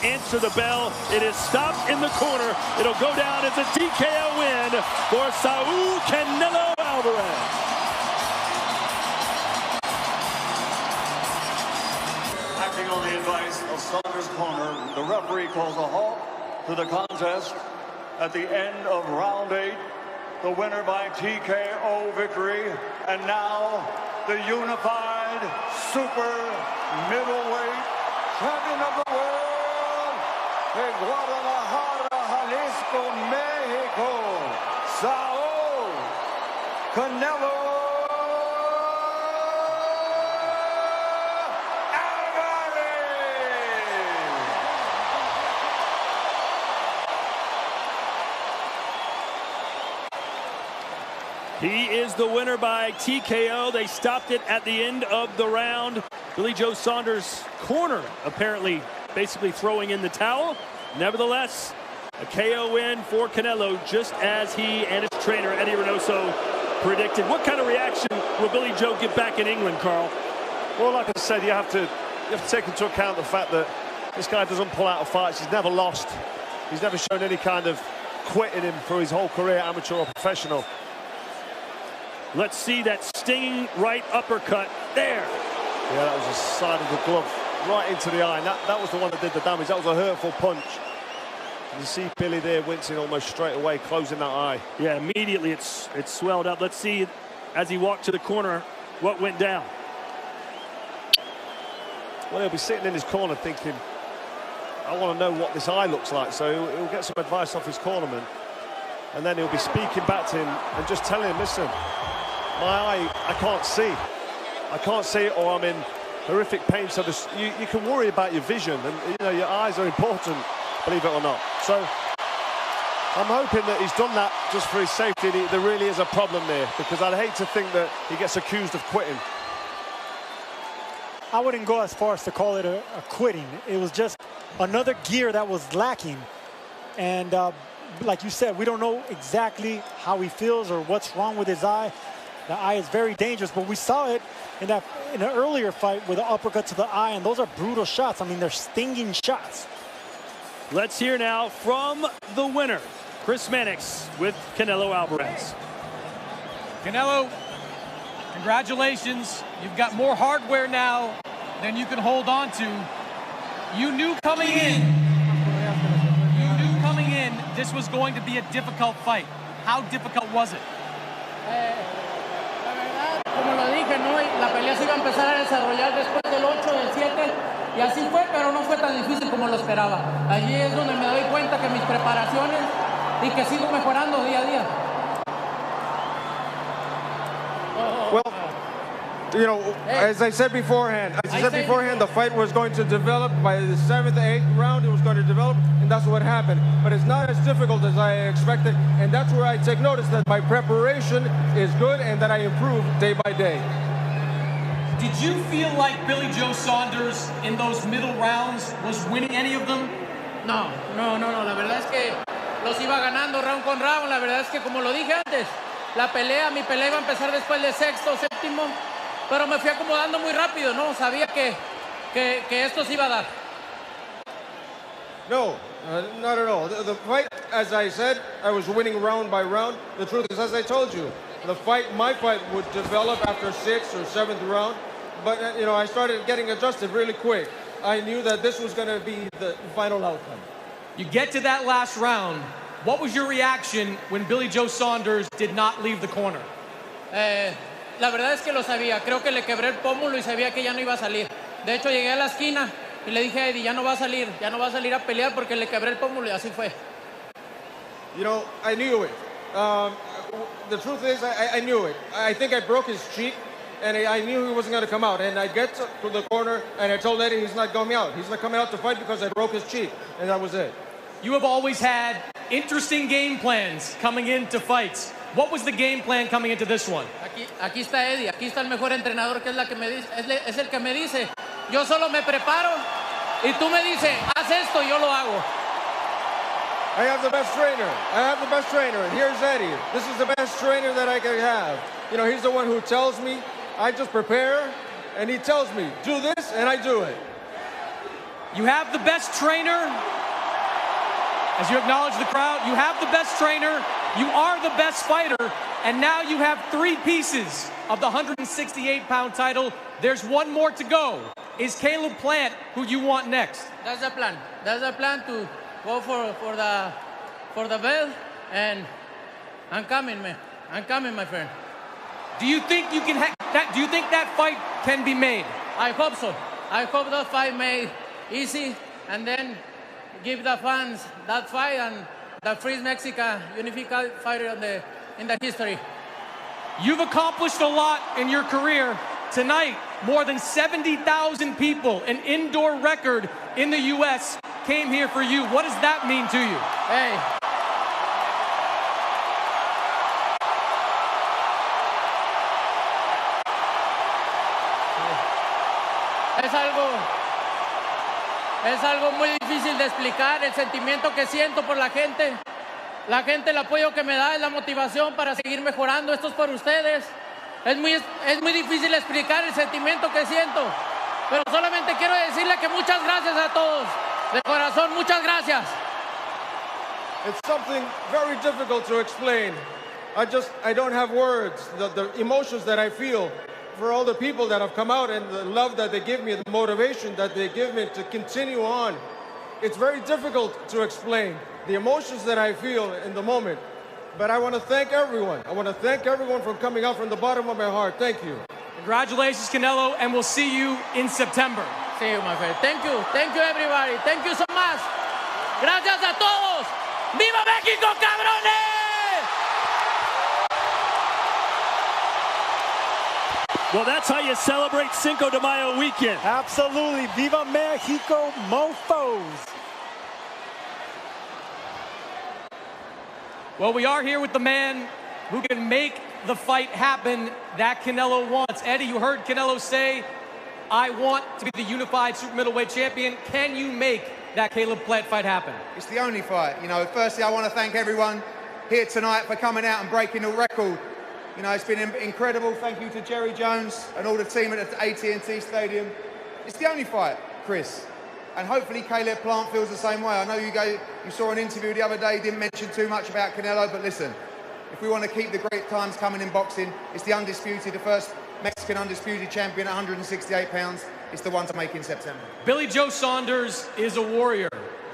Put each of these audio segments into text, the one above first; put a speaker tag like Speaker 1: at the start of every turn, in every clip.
Speaker 1: answer the bell. It is stopped in the corner. It'll go down as a TKO win for Saul Canelo Alvarez.
Speaker 2: Acting on the advice of Saunders' corner, the referee calls a halt to the contest at the end of round 8. The winner by TKO victory, and now the unified super middleweight champion of the world in Guadalajara, Jalisco, Mexico, Saul Canelo
Speaker 1: He is the winner by TKO. They stopped it at the end of the round. Billy Joe Saunders' corner apparently basically throwing in the towel. Nevertheless, a KO win for Canelo, just as he and his trainer, Eddie Reynoso, predicted. What kind of reaction will Billy Joe get back in England, Carl?
Speaker 3: Well, like I said, you have to take into account the fact that this guy doesn't pull out of fights. He's never lost. He's never shown any kind of quit in him for his whole career, amateur or professional.
Speaker 1: Let's see that stinging right uppercut there.
Speaker 3: Yeah, that was the side of the glove right into the eye. And that was the one that did the damage. That was a hurtful punch. You see Billy there wincing almost straight away, closing that eye.
Speaker 1: Yeah, immediately it's swelled up. Let's see, as he walked to the corner, what went down.
Speaker 3: Well, he'll be sitting in his corner thinking, I want to know what this eye looks like. So he'll get some advice off his cornerman. And then he'll be speaking back to him and just telling him, listen, my eye, I can't see. I can't see it, or I'm in horrific pain. So you can worry about your vision, and you know your eyes are important, believe it or not. So I'm hoping that he's done that just for his safety. There really is a problem there, because I'd hate to think that he gets accused of quitting.
Speaker 4: I wouldn't go as far as to call it a quitting. It was just another gear that was lacking. And like you said, we don't know exactly how he feels or what's wrong with his eye. The eye is very dangerous, but we saw it in an earlier fight with an uppercut to the eye, and those are brutal shots. I mean, they're stinging shots.
Speaker 1: Let's hear now from the winner, Chris Mannix with Canelo Alvarez.
Speaker 5: Canelo, congratulations. You've got more hardware now than you can hold on to. You knew coming in this was going to be a difficult fight. How difficult was it?
Speaker 6: La verdad, como lo dije, ¿no? La pelea se iba a empezar a desarrollar después del 8, del 7, y así fue, pero no fue tan difícil como lo esperaba. Allí es donde me doy cuenta que mis preparaciones y que sigo mejorando día a día.
Speaker 7: Well, you know, as I said beforehand, the fight was going to develop. By the 7th, 8th round, it was going to develop, and that's what happened. But it's not as difficult as I expected, and that's where I take notice that my preparation is good and that I improve day by day.
Speaker 5: Did you feel like Billy Joe Saunders in those middle rounds was winning any of them?
Speaker 6: No. La verdad es que los iba ganando round con round. La verdad es que, como lo dije antes, mi pelea iba a empezar después del 6º, 7º. Pero me fui acomodando muy rápido, ¿no? Sabía que esto se iba a dar.
Speaker 7: No, not at all. The fight, as I said, I was winning round by round. The truth is, as I told you, my fight would develop after 6th or 7th round. But, you know, I started getting adjusted really quick. I knew that this was going to be the final outcome.
Speaker 5: You get to that last round. What was your reaction when Billy Joe Saunders did not leave the corner?
Speaker 6: La verdad es que lo sabía. Creo que le quebré el pómulo y sabía que ya no iba a salir. De hecho, llegué a la esquina y le dije a Eddie, ya no va a salir a pelear porque le quebré el pómulo, y así fue.
Speaker 7: You know, I knew it. The truth is, I knew it. I think I broke his cheek, and I knew he wasn't going to come out. And I get to the corner, and I told Eddie he's not coming out. He's not coming out to fight because I broke his cheek, and that was it.
Speaker 5: You have always had interesting game plans coming into fights. What was the game plan coming into this one?
Speaker 6: Aquí está Eddie, aquí está el mejor entrenador, que es el que me dice, yo solo me preparo y tú me dices, haz esto, yo lo hago.
Speaker 7: I have the best trainer. And here's Eddie. This is the best trainer that I can have. You know, he's the one who tells me, I just prepare, and he tells me, do this, and I do it.
Speaker 5: You have the best trainer. As you acknowledge the crowd, you have the best trainer, you are the best fighter, and now you have 3 pieces of the 168-pound title. There's one more to go. Is Caleb Plant who you want next?
Speaker 6: That's the plan. That's the plan to go for the belt, and I'm coming, man. I'm coming, my friend.
Speaker 5: Do you think you can do you think that fight can be made?
Speaker 6: I hope so. I hope that fight made easy, and then give the fans that fight and the first Mexican unified fighter in the history.
Speaker 5: You've accomplished a lot in your career. Tonight, more than 70,000 people, an indoor record in the U.S., came here for you. What does that mean to you?
Speaker 6: Hey. Es algo muy difícil de explicar, el sentimiento que siento por la gente, el apoyo que me da, es la motivación para seguir mejorando. Esto es por ustedes. Es muy difícil explicar el sentimiento que siento, pero solamente quiero decirle que muchas gracias a todos, de corazón, muchas gracias.
Speaker 7: It's something very difficult to explain. I don't have words. The emotions that I feel for all the people that have come out and the love that they give me, the motivation that they give me to continue on. It's very difficult to explain the emotions that I feel in the moment. But I want to thank everyone. I want to thank everyone for coming out from the bottom of my heart. Thank you.
Speaker 5: Congratulations, Canelo, and we'll see you in September.
Speaker 6: See you, my friend. Thank you. Thank you, everybody. Thank you so much. Gracias a todos. ¡Viva México, cabrones!
Speaker 1: Well, that's how you celebrate Cinco de Mayo weekend.
Speaker 4: Absolutely. Viva Mexico, mofos.
Speaker 5: Well, we are here with the man who can make the fight happen that Canelo wants. Eddie, you heard Canelo say, I want to be the unified super middleweight champion. Can you make that Caleb Plant fight happen?
Speaker 8: It's the only fight. You know, firstly, I want to thank everyone here tonight for coming out and breaking the record. You know, it's been incredible. Thank you to Jerry Jones and all the team at the AT&T Stadium. It's the only fight, Chris. And hopefully Caleb Plant feels the same way. I know you saw an interview the other day, didn't mention too much about Canelo, but listen, if we want to keep the great times coming in boxing, it's the undisputed, the first Mexican undisputed champion at 168 pounds. It's the one to make in September.
Speaker 5: Billy Joe Saunders is a warrior.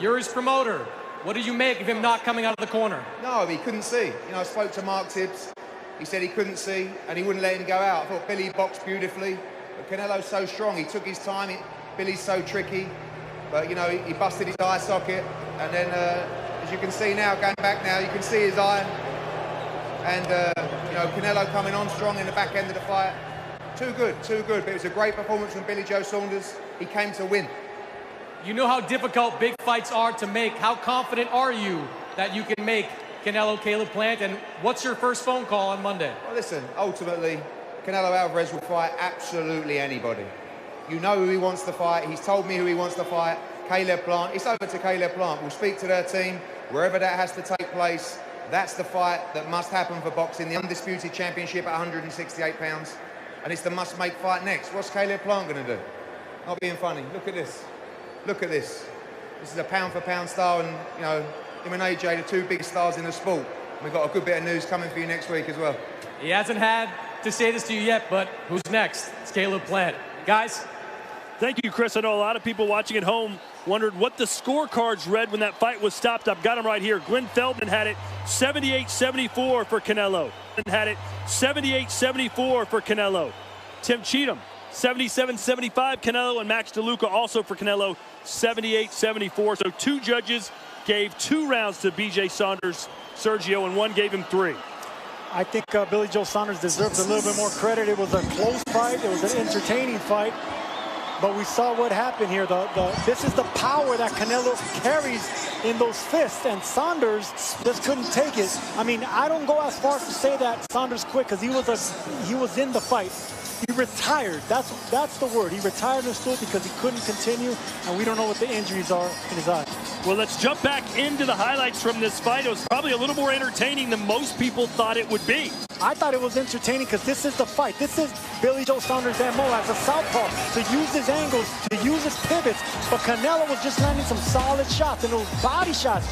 Speaker 5: You're his promoter. What did you make of him not coming out of the corner?
Speaker 8: No, he couldn't see. You know, I spoke to Mark Tibbs. He said he couldn't see and he wouldn't let him go out. I thought Billy boxed beautifully, but Canelo's so strong. He took his time. Billy's so tricky, but you know, he busted his eye socket, and then as you can see now, going back now, you can see his eye, and you know, Canelo coming on strong in the back end of the fight. Too good, but it was a great performance from Billy Joe Saunders. He came to win.
Speaker 5: You know how difficult big fights are to make. How confident are you that you can make Canelo Caleb Plant, and what's your first phone call on Monday?
Speaker 8: Well, listen, ultimately, Canelo Alvarez will fight absolutely anybody. You know who he wants to fight. He's told me who he wants to fight. Caleb Plant. It's over to Caleb Plant. We'll speak to their team, wherever that has to take place. That's the fight that must happen for boxing, the undisputed championship at 168 pounds. And it's the must-make fight next. What's Caleb Plant going to do? Not being funny. Look at this. Look at this. This is a pound-for-pound star, and, you know, him and AJ, the two biggest stars in the sport. We've got a good bit of news coming for you next week as well.
Speaker 5: He hasn't had to say this to you yet, but who's next? It's Caleb Plant. Guys.
Speaker 1: Thank you, Chris. I know a lot of people watching at home wondered what the scorecards read when that fight was stopped. I've got them right here. Glenn Feldman had it 78-74 for Canelo. Had it 78-74 for Canelo. Tim Cheatham, 77-75 Canelo, and Max DeLuca also for Canelo, 78-74. So two judges gave 2 rounds to BJ Saunders, Sergio, and one gave him 3.
Speaker 4: I think Billy Joe Saunders deserves a little bit more credit. It was a close fight. It was an entertaining fight. But we saw what happened here. This is the power that Canelo carries in those fists, and Saunders just couldn't take it. I mean, I don't go as far as to say that Saunders quit, because he was in the fight. He retired. That's the word. He retired in the stool because he couldn't continue, and we don't know what the injuries are in his eye.
Speaker 1: Well, let's jump back into the highlights from this fight. It was probably a little more entertaining than most people thought it would be.
Speaker 4: I thought it was entertaining because this is the fight. This is Billy Joe Saunders' MO as a southpaw, to use his angles, to use his pivots. But Canelo was just landing some solid shots, and those body shots